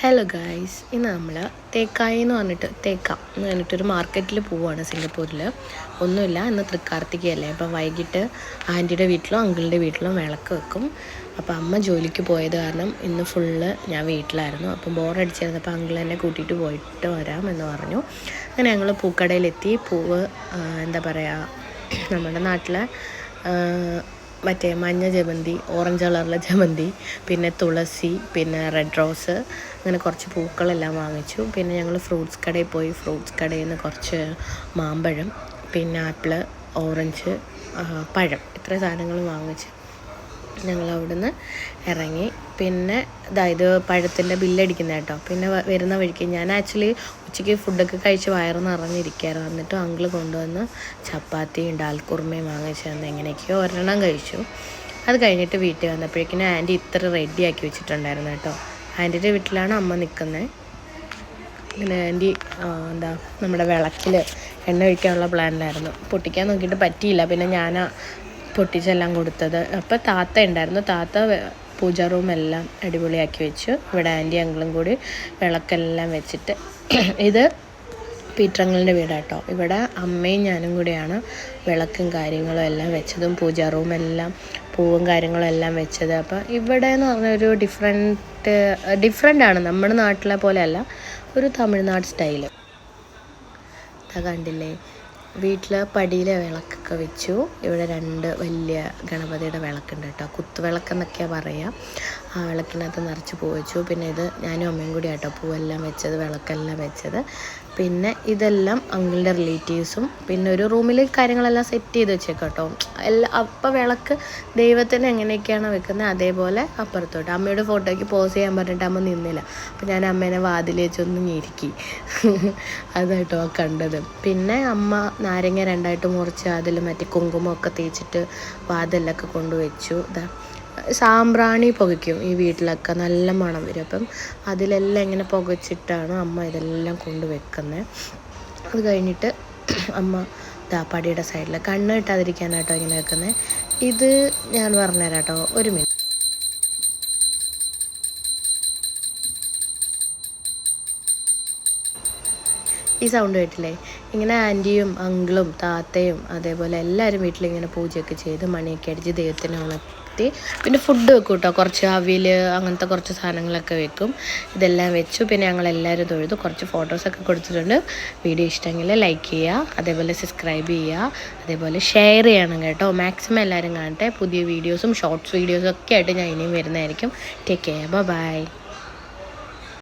Hello guys, ഇന്ന് നമ്മൾ തേക്കായി എന്ന് പറഞ്ഞിട്ടൊരു മാർക്കറ്റിൽ പോവുകയാണ് സിംഗപ്പൂരിൽ. ഒന്നുമില്ല, ഇന്ന് തൃക്കാർത്തികയല്ലേ. അപ്പം വൈകിട്ട് ആൻറ്റിയുടെ വീട്ടിലും അങ്കിളുടെ വീട്ടിലും വിളക്ക് വെക്കും. അപ്പോൾ അമ്മ ജോലിക്ക് പോയത് കാരണം ഇന്ന് ഫുള്ള് ഞാൻ വീട്ടിലായിരുന്നു. അപ്പം ബോറടിച്ചിരുന്നപ്പോൾ അങ്കിൾ എന്നെ കൂട്ടിയിട്ട് പോയിട്ട് വരാം എന്ന് പറഞ്ഞു. അങ്ങനെ ഞങ്ങൾ പൂക്കടയിലെത്തി. പൂവ് എന്താ പറയുക, നമ്മുടെ നാട്ടിലെ മറ്റേ മഞ്ഞ ജമന്തി, ഓറഞ്ച് കളറിലെ ജമന്തി, പിന്നെ തുളസി, പിന്നെ റെഡ് റോസ്, അങ്ങനെ കുറച്ച് പൂക്കളെല്ലാം വാങ്ങിച്ചു. പിന്നെ ഞങ്ങൾ ഫ്രൂട്ട്സ് കടയിൽ പോയി. ഫ്രൂട്ട്സ് കടയിൽ നിന്ന് കുറച്ച് മാമ്പഴം, പിന്നെ ആപ്പിള്, ഓറഞ്ച്, പഴം, ഇത്ര സാധനങ്ങൾ വാങ്ങിച്ച് ഞങ്ങൾ അവിടുന്ന് ഇറങ്ങി. പിന്നെ ഇത് പഴത്തിൻ്റെ ബില്ലടിക്കുന്ന കേട്ടോ. പിന്നെ വരുന്ന വഴിക്ക് ഞാൻ ആക്ച്വലി ഉച്ചയ്ക്ക് ഫുഡൊക്കെ കഴിച്ച് വയറ് നിറഞ്ഞിരിക്കുകയായിരുന്നു. എന്നിട്ട് അങ്കിൾ കൊണ്ടുവന്ന് ചപ്പാത്തിയും ഡാൽക്കുർമയും വാങ്ങിച്ച് തന്ന് എങ്ങനെയൊക്കെയോ ഒരെണ്ണം കഴിച്ചു. അത് കഴിഞ്ഞിട്ട് വീട്ടിൽ വന്നപ്പോഴേക്കിനും ആൻറ്റി ഇത്ര റെഡിയാക്കി വെച്ചിട്ടുണ്ടായിരുന്നു കേട്ടോ. ആൻറ്റിയുടെ വീട്ടിലാണ് അമ്മ നിൽക്കുന്നത്. പിന്നെ ആൻറ്റി നമ്മുടെ വിളക്കിൽ എണ്ണ ഒഴിക്കാനുള്ള പ്ലാനിലായിരുന്നു. പൊട്ടിക്കാൻ നോക്കിയിട്ട് പറ്റിയില്ല. പിന്നെ ഞാൻ പൊട്ടിച്ചെല്ലാം കൊടുത്തത്. അപ്പോൾ താത്ത ഉണ്ടായിരുന്നു. താത്ത പൂജാ റൂമെല്ലാം അടിപൊളിയാക്കി വെച്ചു. ഇവിടെ ആൻറ്റി അങ്കിളും കൂടി വിളക്കെല്ലാം വെച്ചിട്ട്, ഇത് പീറ്ററങ്ങളുടെ വീടാട്ടോ. ഇവിടെ അമ്മയും ഞാനും കൂടിയാണ് വിളക്കും കാര്യങ്ങളും എല്ലാം വെച്ചതും പൂജാ റൂമെല്ലാം പൂവും കാര്യങ്ങളും എല്ലാം വെച്ചത്. അപ്പോൾ ഇവിടെ എന്ന് പറഞ്ഞാൽ ഒരു ഡിഫറെൻ്റ് ആണ്. നമ്മുടെ നാട്ടിലെ പോലെയല്ല, ഒരു തമിഴ്നാട് സ്റ്റൈല്. കണ്ടില്ലേ, വീട്ടിൽ പടിയിലെ വിളക്കൊക്കെ വെച്ചു. ഇവിടെ 2 വലിയ ഗണപതിയുടെ വിളക്കുണ്ട് കേട്ടോ. കുത്തുവിളക്കെന്നൊക്കെയാണ് പറയുക. ആ വിളക്കിനകത്ത് നിറച്ച് പൂ വെച്ചു. പിന്നെ ഇത് ഞാനും അമ്മയും കൂടി ആട്ടോ പൂവെല്ലാം വെച്ചത്, വിളക്കെല്ലാം വെച്ചത്. പിന്നെ ഇതെല്ലാം അങ്കിളുടെ റിലേറ്റീവ്സും. പിന്നെ ഒരു റൂമിൽ കാര്യങ്ങളെല്ലാം സെറ്റ് ചെയ്ത് വെച്ചേക്കാം കേട്ടോ. അപ്പം വിളക്ക് ദൈവത്തിന് എങ്ങനെയൊക്കെയാണ് വെക്കുന്നത് അതേപോലെ അപ്പുറത്തോട്ട്. അമ്മയുടെ ഫോട്ടോയ്ക്ക് പോസ് ചെയ്യാൻ പറഞ്ഞിട്ട് അമ്മ നിന്നില്ല. അപ്പം ഞാൻ അമ്മേനെ വാതിൽ വെച്ചൊന്ന് ഞെരുക്കി. അതായിട്ടോ കണ്ടത്. പിന്നെ അമ്മ നാരങ്ങ 2ആയിട്ട് മുറിച്ച് അതിൽ മറ്റേ കുങ്കുമമൊക്കെ തേച്ചിട്ട് വാതിലൊക്കെ കൊണ്ടുവച്ചു. സാമ്പ്രാണി പുകയ്ക്കും ഈ വീട്ടിലൊക്കെ, നല്ല മണം വരും. അപ്പം അതിലെല്ലാം ഇങ്ങനെ പുകച്ചിട്ടാണ് അമ്മ ഇതെല്ലാം കൊണ്ടുവെക്കുന്നത്. അത് കഴിഞ്ഞിട്ട് അമ്മ പടിയുടെ സൈഡിൽ കണ്ണ് കിട്ടാതിരിക്കാനായിട്ടോ ഇങ്ങനെ വെക്കുന്നത്. ഇത് ഞാൻ പറഞ്ഞുതരാം കേട്ടോ, ഒരു മിനിറ്റ്. ഈ സൗണ്ട് കേട്ടില്ലേ? ഇങ്ങനെ ആൻറ്റിയും അങ്കിളും താത്തയും അതേപോലെ എല്ലാവരും വീട്ടിലിങ്ങനെ പൂജയൊക്കെ ചെയ്ത് മണിയൊക്കെ അടിച്ച് ദൈവത്തിനെ ഉണർത്തി. പിന്നെ ഫുഡ് വെക്കും കേട്ടോ, കുറച്ച് അവിയൽ അങ്ങനത്തെ കുറച്ച് സാധനങ്ങളൊക്കെ വെക്കും. ഇതെല്ലാം വെച്ചു. പിന്നെ ഞങ്ങളെല്ലാവരും തൊഴുതു. കുറച്ച് ഫോട്ടോസൊക്കെ കൊടുത്തിട്ടുണ്ട്. വീഡിയോ ഇഷ്ടമെങ്കിൽ ലൈക്ക് ചെയ്യുക, അതേപോലെ സബ്സ്ക്രൈബ് ചെയ്യുക, അതേപോലെ ഷെയർ ചെയ്യണം കേട്ടോ. മാക്സിമം എല്ലാവരും കാണട്ടെ. പുതിയ വീഡിയോസും ഷോർട്സ് വീഡിയോസും ഒക്കെ ആയിട്ട് ഞാൻ ഇനിയും വരുന്നതായിരിക്കും. Take care, by.